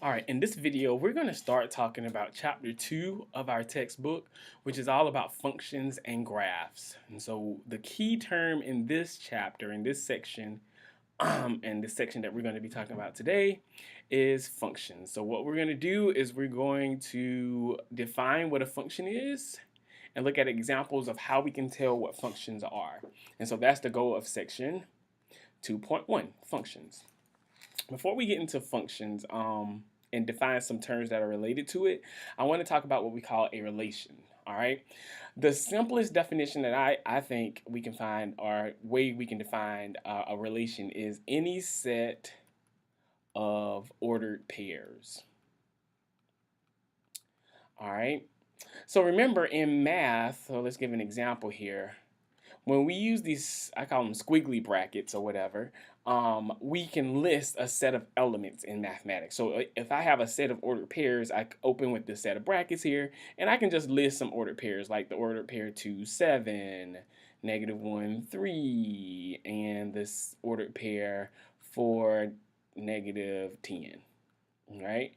All right, in this video, we're going to start talking about chapter 2 of our textbook, which is all about functions and graphs. And so the key term in this chapter, in this section, and this section that we're going to be talking about today is functions. So what we're going to do is we're going to define what a function is and look at examples of how we can tell what functions are. And so that's the goal of section 2.1, functions. Before we get into functions and define some terms that are related to it, I want to talk about what we call a relation. All right. The simplest definition that I think we can find, or way we can define a relation, is any set of ordered pairs. All right. So remember in math, so let's give an example here. When we use these, I call them squiggly brackets or whatever, we can list a set of elements in mathematics. So if I have a set of ordered pairs, I open with the set of brackets here, and I can just list some ordered pairs, like the ordered pair 2, 7, -1, 3, and this ordered pair 4, -10, right?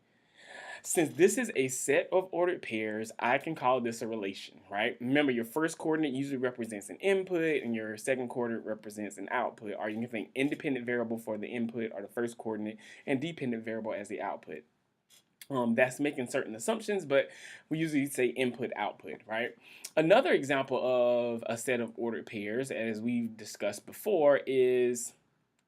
Since this is a set of ordered pairs, I can call this a relation, right? Remember, your first coordinate usually represents an input, and your second coordinate represents an output. Or you can think independent variable for the input or the first coordinate, and dependent variable as the output. That's making certain assumptions, but we usually say input output, right? Another example of a set of ordered pairs, as we've discussed before, is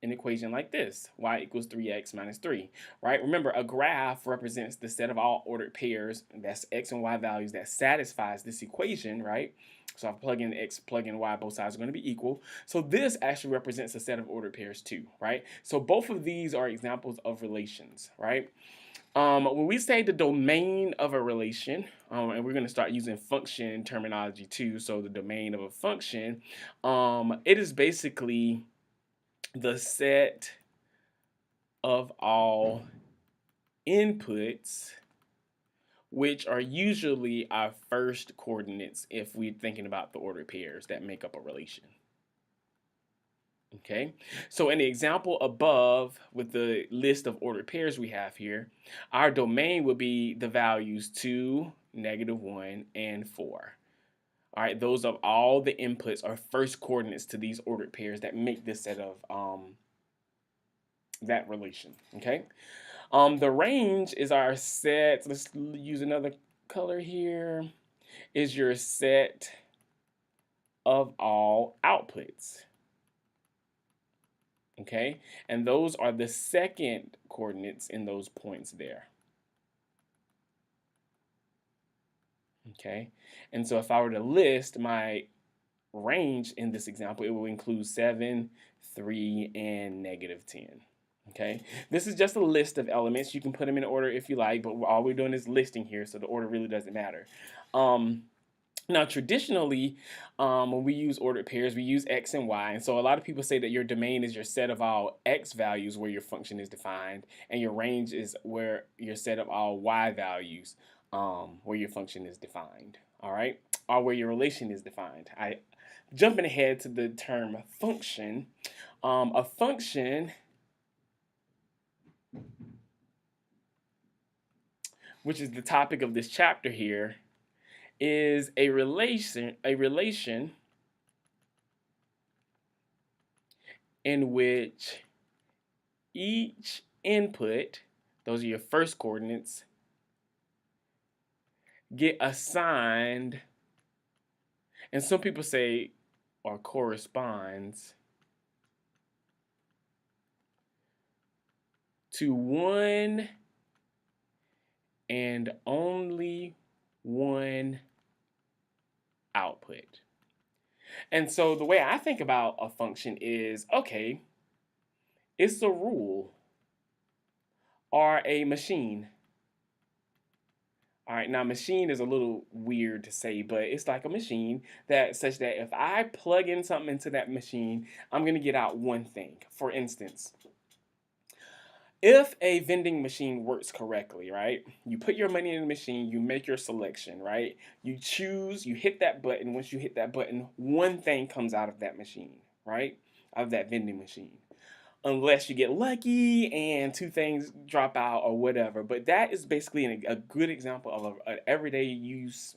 an equation like this: y equals 3x minus 3, right? Remember, a graph represents the set of all ordered pairs, that's x and y values, that satisfies this equation, right? So if I plug in x, plug in y, both sides are going to be equal. So this actually represents a set of ordered pairs too, right? So both of these are examples of relations, right? When we say the domain of a relation, and we're going to start using function terminology too, so the domain of a function, it is basically the set of all inputs, which are usually our first coordinates if we're thinking about the ordered pairs that make up a relation. Okay, so in the example above with the list of ordered pairs we have here, our domain would be the values 2, -1, and 4. All right, those are all the inputs or first coordinates to these ordered pairs that make this set of that relation. Okay, the range is our set. Let's use another color here. Is your set of all outputs. Okay, and those are the second coordinates in those points there. Okay, and so if I were to list my range in this example, it will include 7, 3, and -10. Okay, this is just a list of elements. You can put them in order if you like, but all we're doing is listing here, so the order really doesn't matter. Now, traditionally, when we use ordered pairs, we use x and y. And so a lot of people say that your domain is your set of all x values where your function is defined, and your range is where your set of all y values where your function is defined. All right, or where your relation is defined. Jumping ahead to the term function, a function, which is the topic of this chapter here, is a relation in which each input, those are your first coordinates, get assigned, and some people say, or corresponds to one and only one output. And so the way I think about a function is, okay, it's a rule or a machine. All right, now machine is a little weird to say, but it's like a machine that such that if I plug in something into that machine, I'm going to get out one thing. For instance, if a vending machine works correctly, right? You put your money in the machine, you make your selection, right? You choose, you hit that button. Once you hit that button, one thing comes out of that machine, right? Out of that vending machine. unless you get lucky and two things drop out or whatever. But that is basically a good example of an everyday use.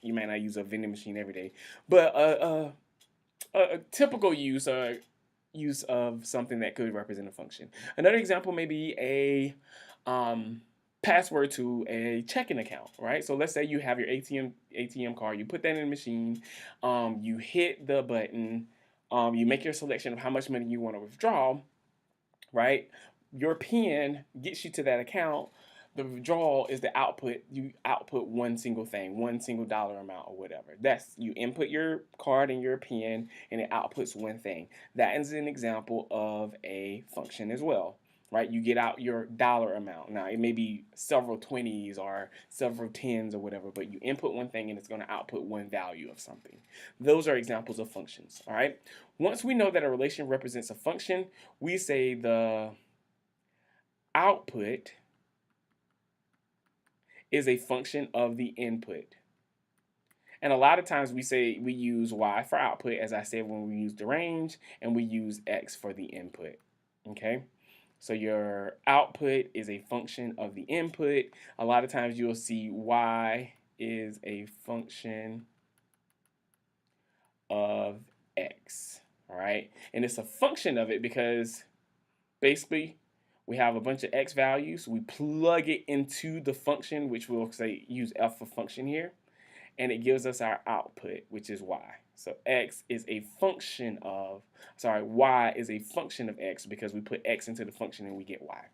You might not use a vending machine every day, but a typical use of something that could represent a function. Another example may be a password to a checking account, right? So let's say you have your ATM card, you put that in the machine, you hit the button, you make your selection of how much money you want to withdraw, right? Your PIN gets you to that account. The withdrawal is the output. You output one single thing, one single dollar amount or whatever. That's you input your card and your PIN, and it outputs one thing. That is an example of a function as well, right? You get out your dollar amount. Now it may be several 20s or several tens or whatever, but you input one thing and it's going to output one value of something. Those are examples of functions. All right. Once we know that a relation represents a function, we say the output is a function of the input. And a lot of times we use y for output, as I said, when we use the range, and we use x for the input. Okay? So your output is a function of the input. A lot of times you'll see y is a function of x. All right? And it's a function of it because basically we have a bunch of x values. We plug it into the function, which we'll say use f for function here, and it gives us our output, which is y. So x is a function of, y is a function of x because we put x into the function and we get y.